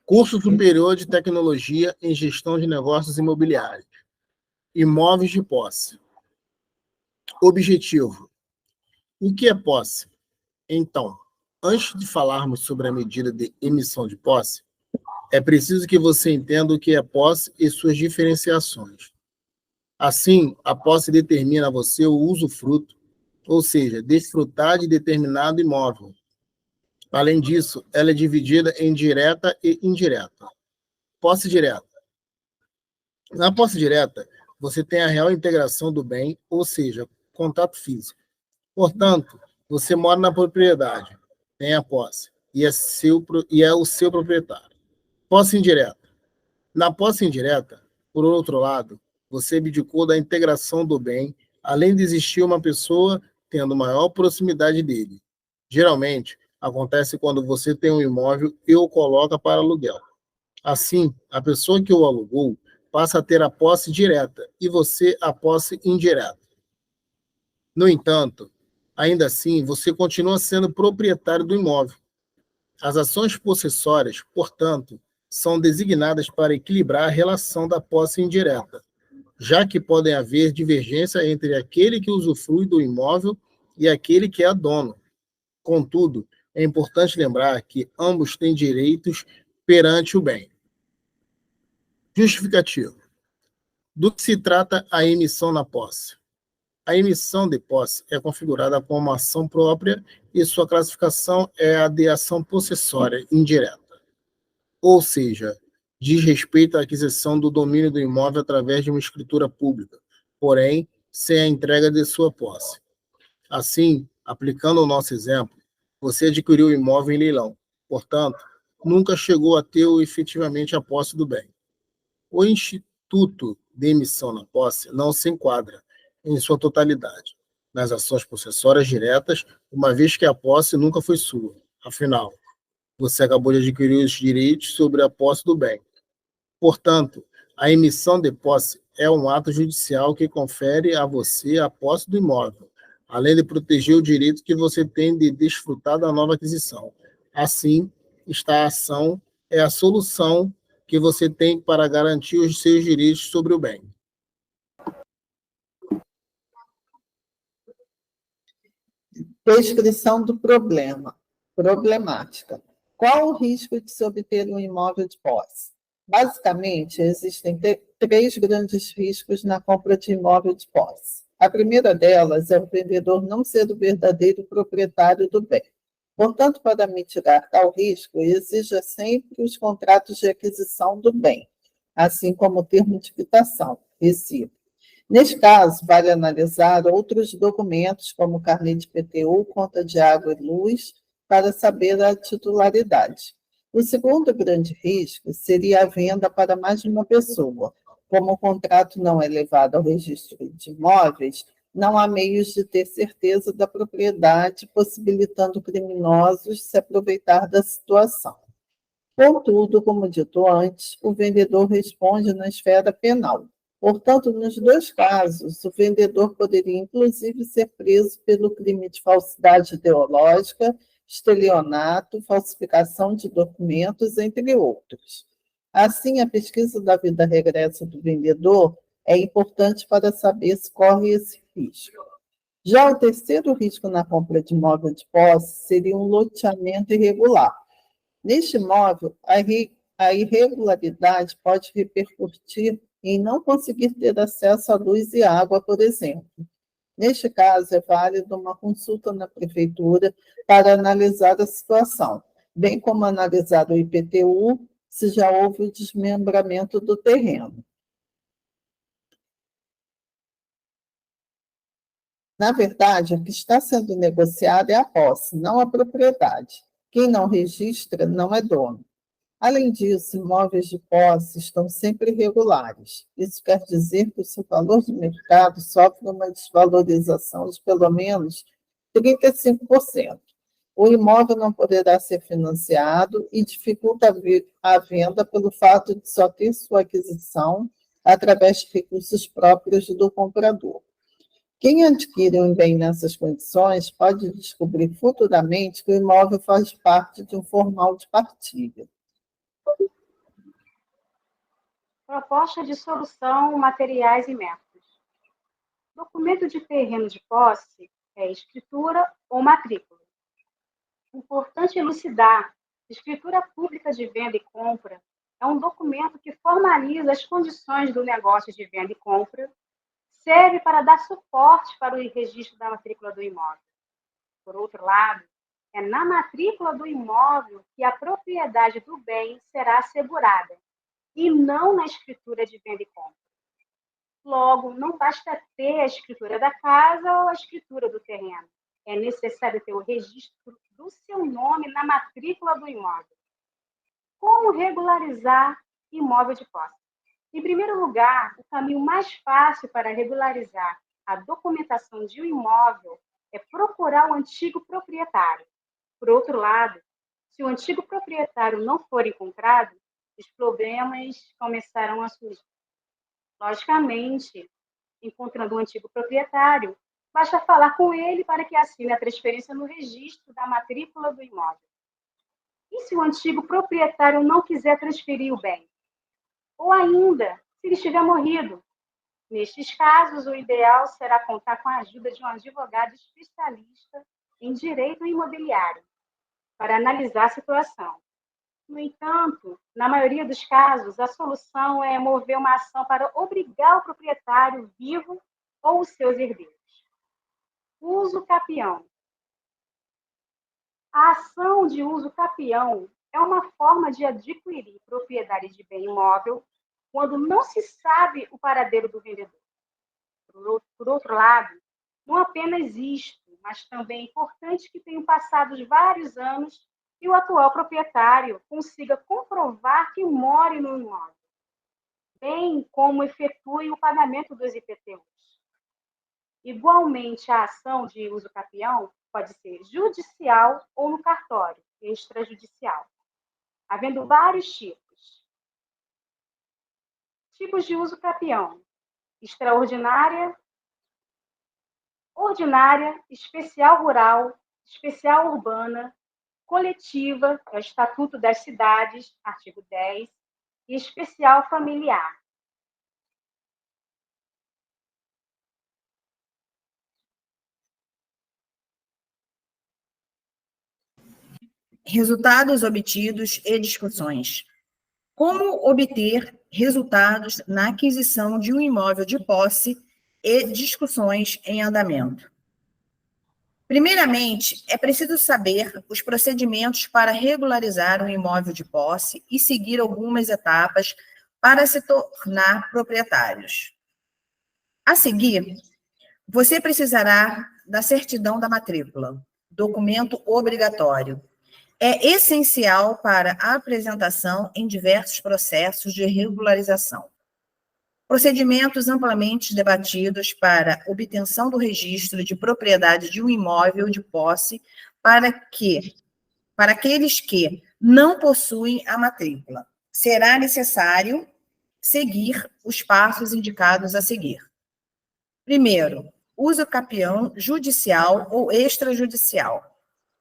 Curso Superior de Tecnologia em Gestão de Negócios Imobiliários. Imóveis de posse. Objetivo. O que é posse? Então, antes de falarmos sobre a medida de emissão de posse, é preciso que você entenda o que é posse e suas diferenciações. Assim, a posse determina a você o usufruto, ou seja, desfrutar de determinado imóvel. Além disso, ela é dividida em direta e indireta. Posse direta. Na posse direta, você tem a real integração do bem, ou seja, contato físico. Portanto, você mora na propriedade, tem a posse, e é o seu proprietário. Posse indireta. Na posse indireta, por outro lado, você abdicou da integração do bem, além de existir uma pessoa tendo maior proximidade dele. Geralmente, acontece quando você tem um imóvel e o coloca para aluguel. Assim, a pessoa que o alugou passa a ter a posse direta e você a posse indireta. No entanto, ainda assim, você continua sendo proprietário do imóvel. As ações possessórias, portanto, são designadas para equilibrar a relação da posse indireta, já que podem haver divergência entre aquele que usufrui do imóvel e aquele que é dono. Contudo, é importante lembrar que ambos têm direitos perante o bem. Justificativo. Do que se trata a emissão na posse? A emissão de posse é configurada como ação própria e sua classificação é a de ação possessória indireta, ou seja, diz respeito à aquisição do domínio do imóvel através de uma escritura pública, porém, sem a entrega de sua posse. Assim, aplicando o nosso exemplo, você adquiriu o imóvel em leilão, portanto, nunca chegou a ter efetivamente a posse do bem. O instituto de emissão na posse não se enquadra, em sua totalidade, nas ações possessórias diretas, uma vez que a posse nunca foi sua. Afinal, você acabou de adquirir os direitos sobre a posse do bem. Portanto, a emissão de posse é um ato judicial que confere a você a posse do imóvel, além de proteger o direito que você tem de desfrutar da nova aquisição. Assim, esta ação é a solução que você tem para garantir os seus direitos sobre o bem. Descrição do problema. Problemática. Qual o risco de se obter um imóvel de posse? Basicamente, existem três grandes riscos na compra de imóvel de posse. A primeira delas é o vendedor não ser o verdadeiro proprietário do bem. Portanto, para mitigar tal risco, exija sempre os contratos de aquisição do bem, assim como o termo de quitação, recibo. Neste caso, vale analisar outros documentos, como carnê de PTU, conta de água e luz, para saber a titularidade. O segundo grande risco seria a venda para mais de uma pessoa. Como o contrato não é levado ao registro de imóveis, não há meios de ter certeza da propriedade, possibilitando criminosos se aproveitar da situação. Contudo, como dito antes, o vendedor responde na esfera penal. Portanto, nos dois casos, o vendedor poderia, inclusive, ser preso pelo crime de falsidade ideológica, estelionato, falsificação de documentos, entre outros. Assim, a pesquisa da vida regressa do vendedor é importante para saber se corre esse risco. Já o terceiro risco na compra de imóvel de posse seria um loteamento irregular. Neste imóvel, a irregularidade pode repercutir em não conseguir ter acesso à luz e água, por exemplo. Neste caso, é válida uma consulta na prefeitura para analisar a situação, bem como analisar o IPTU, se já houve o desmembramento do terreno. Na verdade, o que está sendo negociado é a posse, não a propriedade. Quem não registra não é dono. Além disso, imóveis de posse estão sempre irregulares. Isso quer dizer que o seu valor de mercado sofre uma desvalorização de pelo menos 35%. O imóvel não poderá ser financiado e dificulta a venda pelo fato de só ter sua aquisição através de recursos próprios do comprador. Quem adquire um bem nessas condições pode descobrir futuramente que o imóvel faz parte de um formal de partilha. Proposta de solução, materiais e métodos. Documento de terreno de posse é escritura ou matrícula. Importante elucidar: escritura pública de venda e compra é um documento que formaliza as condições do negócio de venda e compra, serve para dar suporte para o registro da matrícula do imóvel. Por outro lado, é na matrícula do imóvel que a propriedade do bem será assegurada, e não na escritura de venda e compra. Logo, não basta ter a escritura da casa ou a escritura do terreno. É necessário ter o registro do seu nome na matrícula do imóvel. Como regularizar imóvel de posse? Em primeiro lugar, o caminho mais fácil para regularizar a documentação de um imóvel é procurar o antigo proprietário. Por outro lado, se o antigo proprietário não for encontrado, os problemas começarão a surgir. Logicamente, encontrando o antigo proprietário, basta falar com ele para que assine a transferência no registro da matrícula do imóvel. E se o antigo proprietário não quiser transferir o bem? Ou ainda, se ele estiver morrido? Nestes casos, o ideal será contar com a ajuda de um advogado especialista em direito imobiliário para analisar a situação. No entanto, na maioria dos casos, a solução é mover uma ação para obrigar o proprietário vivo ou os seus herdeiros. Uso capião. A ação de uso capião é uma forma de adquirir propriedade de bem imóvel quando não se sabe o paradeiro do vendedor. Por outro lado, não apenas isto, mas também é importante que tenham passado vários anos e o atual proprietário consiga comprovar que more no imóvel, bem como efetue o pagamento dos IPTUs. Igualmente, a ação de uso capião pode ser judicial ou no cartório, extrajudicial, havendo vários tipos. Tipos de uso capião: extraordinária, ordinária, especial rural, especial urbana, coletiva, é o Estatuto das Cidades, artigo 10, e especial familiar. Resultados obtidos e discussões. Como obter resultados na aquisição de um imóvel de posse e discussões em andamento. Primeiramente, é preciso saber os procedimentos para regularizar um imóvel de posse e seguir algumas etapas para se tornar proprietários. A seguir, você precisará da certidão da matrícula, documento obrigatório. É essencial para a apresentação em diversos processos de regularização. Procedimentos amplamente debatidos para obtenção do registro de propriedade de um imóvel de posse para aqueles que não possuem a matrícula. Será necessário seguir os passos indicados a seguir. Primeiro, uso capião judicial ou extrajudicial.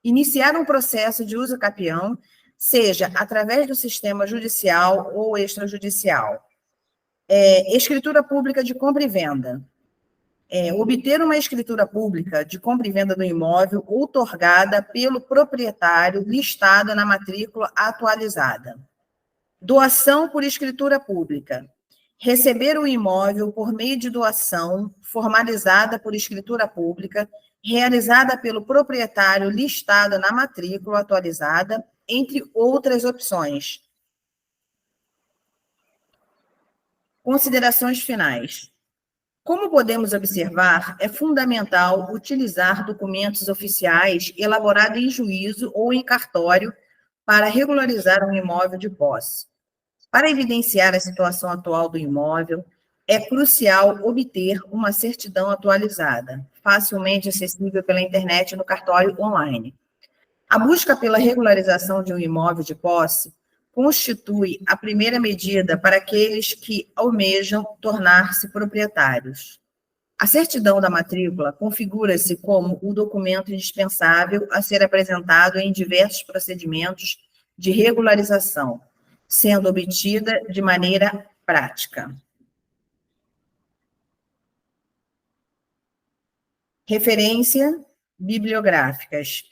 Iniciar um processo de uso capião, seja através do sistema judicial ou extrajudicial. Escritura pública de compra e venda. Obter uma escritura pública de compra e venda do imóvel outorgada pelo proprietário listado na matrícula atualizada. Doação por escritura pública. Receber o imóvel por meio de doação formalizada por escritura pública, realizada pelo proprietário listado na matrícula atualizada, entre outras opções. Considerações finais. Como podemos observar, é fundamental utilizar documentos oficiais elaborados em juízo ou em cartório para regularizar um imóvel de posse. Para evidenciar a situação atual do imóvel, é crucial obter uma certidão atualizada, facilmente acessível pela internet no cartório online. A busca pela regularização de um imóvel de posse constitui a primeira medida para aqueles que almejam tornar-se proprietários. A certidão da matrícula configura-se como o documento indispensável a ser apresentado em diversos procedimentos de regularização, sendo obtida de maneira prática. Referência bibliográficas.